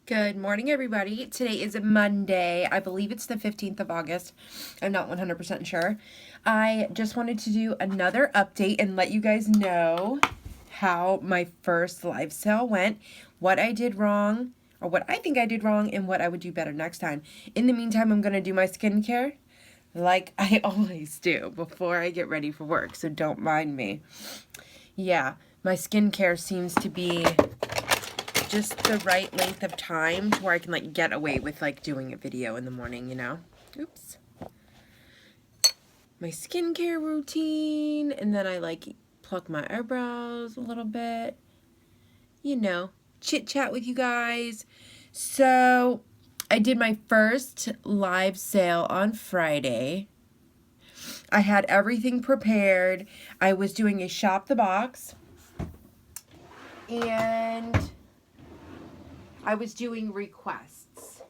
Good morning, everybody. Today is Monday. I believe it's the 15th of August. I'm not 100% sure. I just wanted to do another update and let you guys know how my first live sale went, what I did wrong, or what I think I did wrong, and what I would do better next time. In the meantime, I'm going to do my skincare like I always do before I get ready for work, so don't mind me. Yeah, my skincare seems to be just the right length of time to where I can like get away with like doing a video in the morning, you know? Oops. My skincare routine, and then I like pluck my eyebrows a little bit. You know, chit chat with you guys. So, I did my first live sale on Friday. I had everything prepared. I was doing a shop the box. And I was doing requests.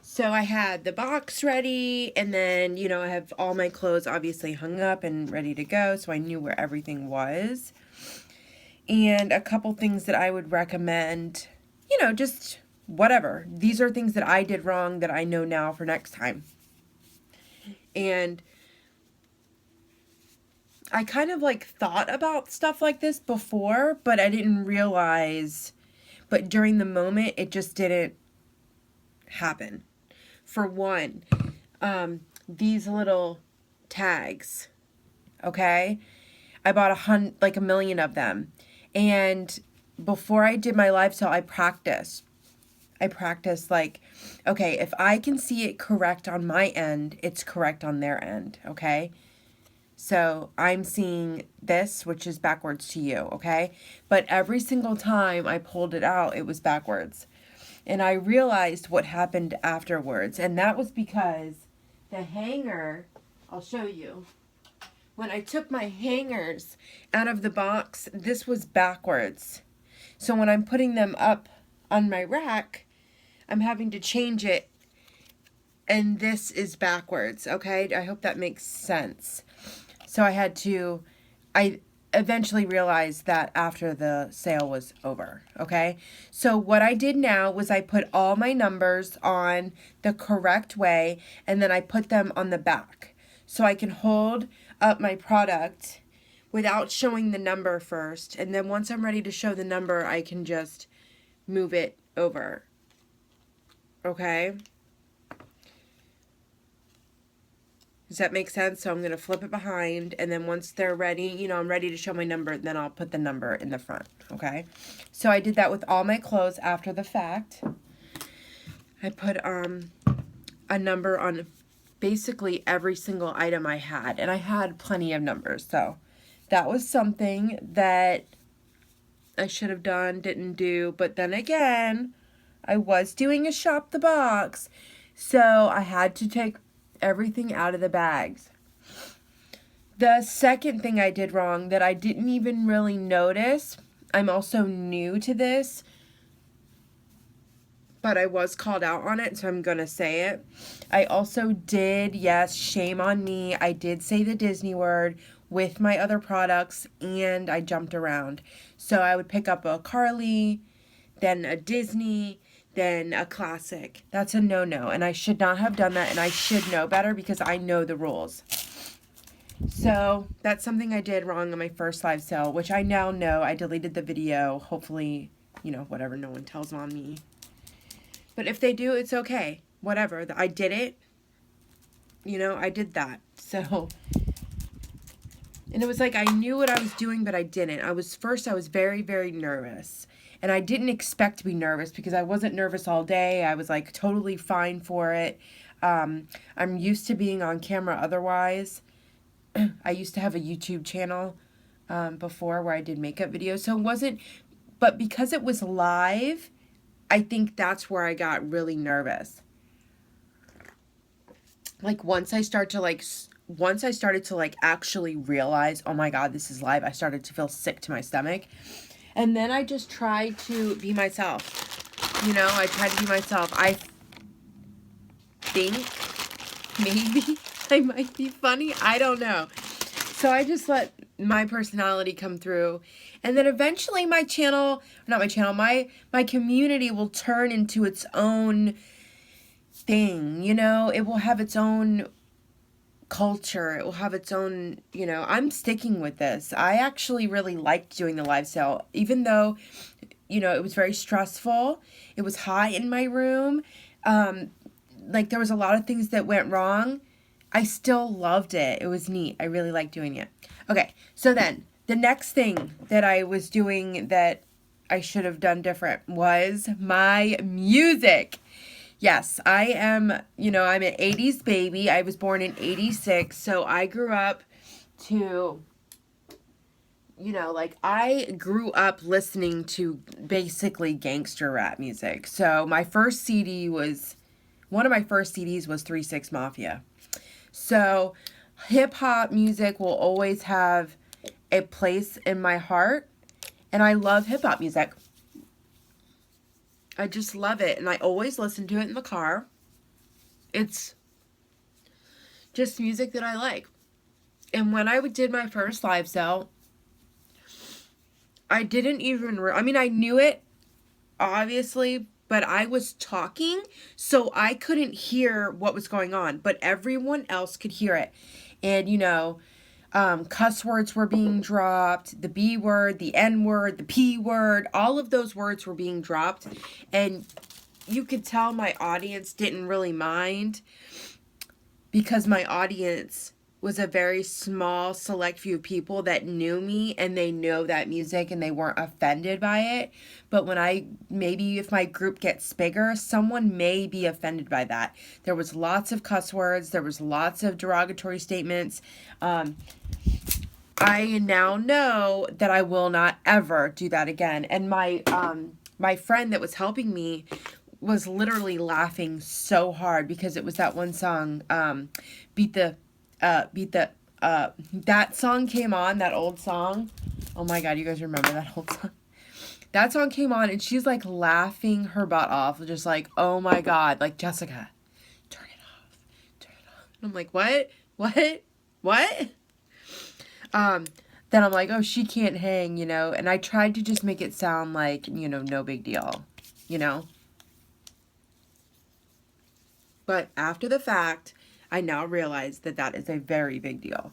So I had the box ready, and then, you know, I have all my clothes obviously hung up and ready to go, so I knew where everything was. And a couple things that I would recommend, you know, just whatever. These are things that I did wrong that I know now for next time. And I kind of like thought about stuff like this before, but I didn't realize, but during the moment, it just didn't happen. For one, these little tags, okay? I bought a million of them. And before I did my live sale, I practiced like, okay, if I can see it correct on my end, it's correct on their end, okay? So I'm seeing this, which is backwards to you, okay? But every single time I pulled it out, it was backwards. And I realized what happened afterwards. And that was because the hanger, I'll show you. When I took my hangers out of the box, this was backwards. So when I'm putting them up on my rack, I'm having to change it. And this is backwards, okay? I hope that makes sense. So I eventually realized that after the sale was over, okay? So what I did now was I put all my numbers on the correct way, and then I put them on the back. So I can hold up my product without showing the number first, and then once I'm ready to show the number, I can just move it over, okay? Does that make sense? So I'm going to flip it behind, and then once they're ready, you know, I'm ready to show my number, then I'll put the number in the front, okay? So I did that with all my clothes after the fact. I put a number on basically every single item I had, and I had plenty of numbers, so that was something that I should have done, didn't do, but then again, I was doing a shop the box, so I had to take everything out of the bags. The second thing I did wrong that I didn't even really notice, I'm also new to this, but I was called out on it, so I'm going to say it. I also did, yes, shame on me, I did say the Disney word with my other products, and I jumped around. So I would pick up a Carly, then a Disney, then a classic. That's a no-no, and I should not have done that, and I should know better because I know the rules. So that's something I did wrong on my first live sale, which I now know. I deleted the video. Hopefully, you know, whatever, no one tells on me. But if they do, it's okay. Whatever. I did it. You know, I did that. So, and it was like I knew what I was doing, but I didn't. I was very, very nervous. And I didn't expect to be nervous because I wasn't nervous all day. I was like totally fine for it. I'm used to being on camera otherwise. I used to have a YouTube channel before where I did makeup videos. So it wasn't, but because it was live, I think that's where I got really nervous. Like once I started to like actually realize, oh my God, this is live, I started to feel sick to my stomach. And then I just tried to be myself. You know, I tried to be myself. I think maybe I might be funny. I don't know. So I just let my personality come through. And then eventually my channel, not my channel, my community will turn into its own thing, you know? It will have its own culture. It will have its own, you know, I'm sticking with this. I actually really liked doing the live sale, even though, you know, it was very stressful. It was hot in my room. Like there was a lot of things that went wrong. I still loved it. It was neat. I really liked doing it. Okay, so then the next thing that I was doing that I should have done different was my music. Yes, I am, you know, I'm an 80s baby. I was born in 86, so I grew up to, you know, like I grew up listening to basically gangster rap music. So my first CD was, one of my first CDs was 3 6 Mafia. So hip hop music will always have a place in my heart, and I love hip hop music. I just love it, and I always listen to it in the car. It's just music that I like. And when I did my first live sale, I didn't even, I mean, I knew it, obviously, but I was talking, so I couldn't hear what was going on, but everyone else could hear it. And, you know, cuss words were being dropped, the B word, the N word, the P word, all of those words were being dropped. And you could tell my audience didn't really mind, because my audience was a very small, select few people that knew me and they know that music and they weren't offended by it. But when maybe if my group gets bigger, someone may be offended by that. There was lots of cuss words. There was lots of derogatory statements. I now know that I will not ever do that again. And my friend that was helping me was literally laughing so hard because it was that one song, that song came on, that old song. Oh my God, you guys remember that old song? That song came on and she's like laughing her butt off, just like, oh my God, like, Jessica, turn it off, turn it off. And I'm like, what? Then I'm like, oh, she can't hang, you know, and I tried to just make it sound like, you know, no big deal, you know. But after the fact, I now realize that that is a very big deal.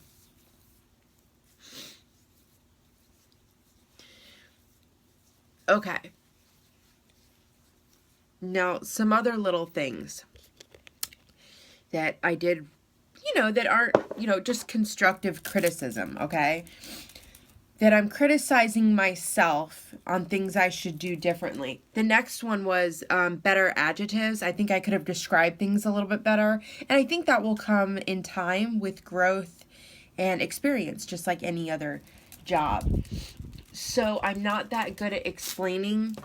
Okay. Now, some other little things that I did, you know, that aren't, you know, just constructive criticism, okay? That I'm criticizing myself on things I should do differently. The next one was better adjectives. I think I could have described things a little bit better. And I think that will come in time with growth and experience, just like any other job. So I'm not that good at explaining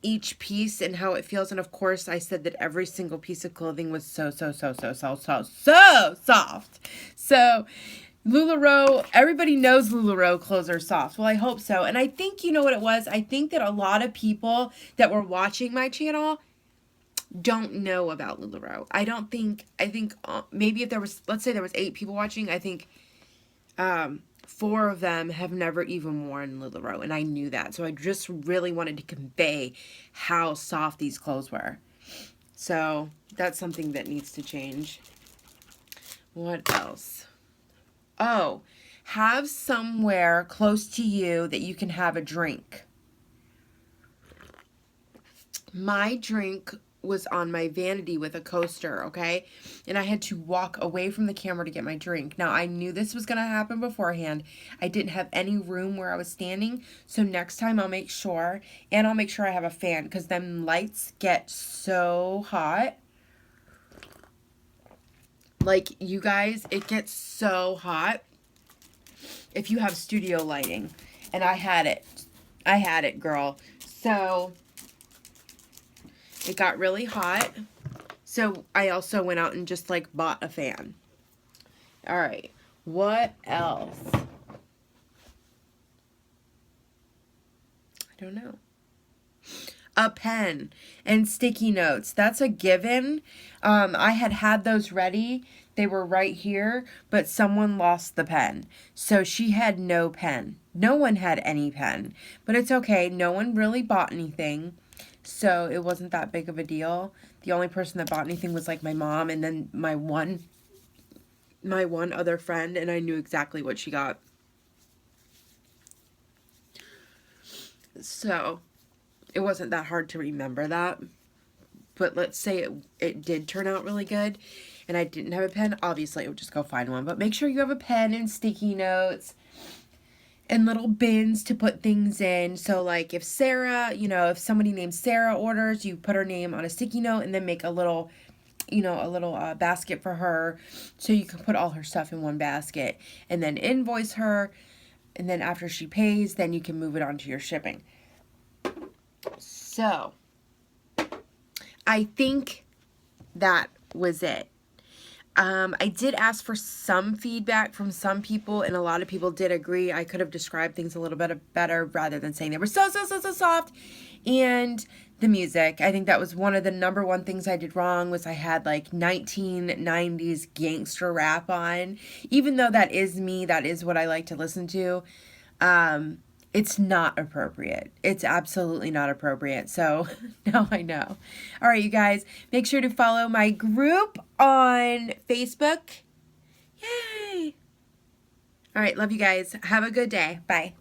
each piece and how it feels. And of course, I said that every single piece of clothing was so soft. So LuLaRoe, everybody knows LuLaRoe clothes are soft. Well, I hope so. And I think, you know what it was? I think that a lot of people that were watching my channel don't know about LuLaRoe. I think maybe if there was, let's say there was 8 people watching, I think 4 of them have never even worn LuLaRoe. And I knew that. So I just really wanted to convey how soft these clothes were. So that's something that needs to change. What else? Oh, have somewhere close to you that you can have a drink. My drink was on my vanity with a coaster, okay? And I had to walk away from the camera to get my drink. Now, I knew this was going to happen beforehand. I didn't have any room where I was standing, so next time I'll make sure, and I'll make sure I have a fan, because them lights get so hot. Like, you guys, it gets so hot if you have studio lighting. And I had it, girl. So it got really hot. So I also went out and just like bought a fan. All right. What else? I don't know. A pen and sticky notes. That's a given. I had those ready. They were right here, but someone lost the pen. So she had no pen. No one had any pen, but it's okay. No one really bought anything, so it wasn't that big of a deal. The only person that bought anything was like my mom, and then my one other friend, and I knew exactly what she got. So it wasn't that hard to remember that. But let's say it did turn out really good and I didn't have a pen, obviously I would just go find one. But make sure you have a pen and sticky notes and little bins to put things in. So like if Sarah, if somebody named Sarah orders, you put her name on a sticky note and then make a little basket for her, so you can put all her stuff in one basket and then invoice her, and then after she pays, then you can move it on to your shipping. So I think that was it. I did ask for some feedback from some people, and a lot of people did agree I could have described things a little bit better rather than saying they were so soft. And the music, I think that was one of the number one things I did wrong, was I had like 1990s gangster rap on. Even though that is me, that is what I like to listen to. It's not appropriate. It's absolutely not appropriate. So now I know. All right, you guys, make sure to follow my group on Facebook. Yay! All right, love you guys. Have a good day. Bye.